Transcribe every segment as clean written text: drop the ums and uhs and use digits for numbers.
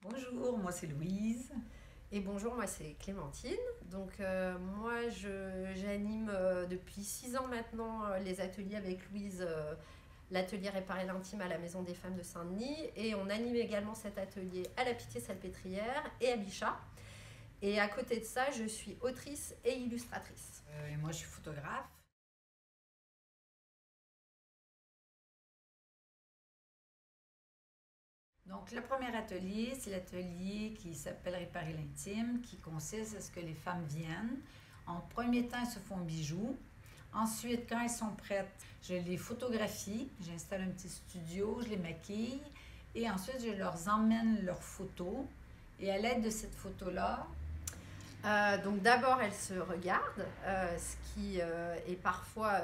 Bonjour, moi c'est Louise. Et bonjour, moi c'est Clémentine. Donc moi j'anime depuis 6 ans maintenant les ateliers avec Louise, l'atelier Réparer l'intime à la Maison des Femmes de Saint-Denis. Et on anime également cet atelier à la Pitié-Salpêtrière et à Bichat. Et à côté de ça, je suis autrice et illustratrice. Et moi je suis photographe. Donc le premier atelier, c'est l'atelier qui s'appelle Réparer l'intime, qui consiste à ce que les femmes viennent. En premier temps, elles se font bijoux. Ensuite, quand elles sont prêtes, je les photographie, j'installe un petit studio, je les maquille et ensuite je leur emmène leurs photos. Et à l'aide de cette photo-là, Donc d'abord elles se regardent, ce qui est parfois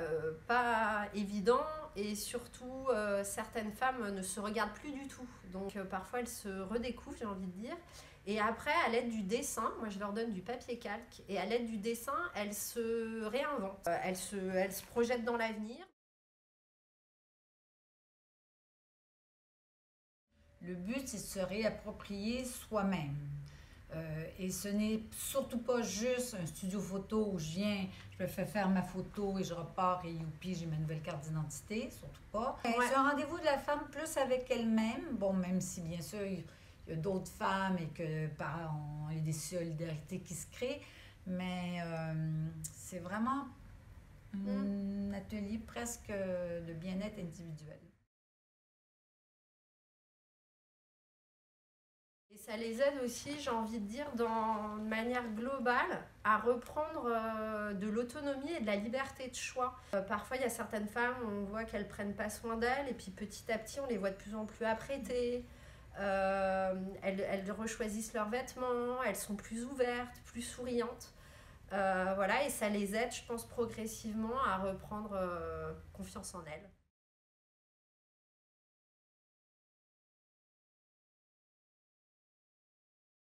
pas évident, et surtout certaines femmes ne se regardent plus du tout. Donc parfois elles se redécouvrent, j'ai envie de dire. Et après, à l'aide du dessin, moi je leur donne du papier calque, et à l'aide du dessin, elles se réinventent. Elles se projettent dans l'avenir. le but c'est de se réapproprier soi-même. Et ce n'est surtout pas juste un studio photo où je me fais faire ma photo et je repars et youpi, j'ai ma nouvelle carte d'identité, surtout pas. Ouais. C'est un rendez-vous de la femme plus avec elle-même, bon, même si bien sûr il y a d'autres femmes et que il y a des solidarités qui se créent, mais c'est vraiment un atelier presque de bien-être individuel. Et ça les aide aussi, j'ai envie de dire, de manière globale, à reprendre de l'autonomie et de la liberté de choix. Parfois, il y a certaines femmes, on voit qu'elles prennent pas soin d'elles, et puis petit à petit, on les voit de plus en plus apprêtées. Elles rechoisissent leurs vêtements, elles sont plus ouvertes, plus souriantes. Voilà, et ça les aide, je pense, progressivement à reprendre confiance en elles.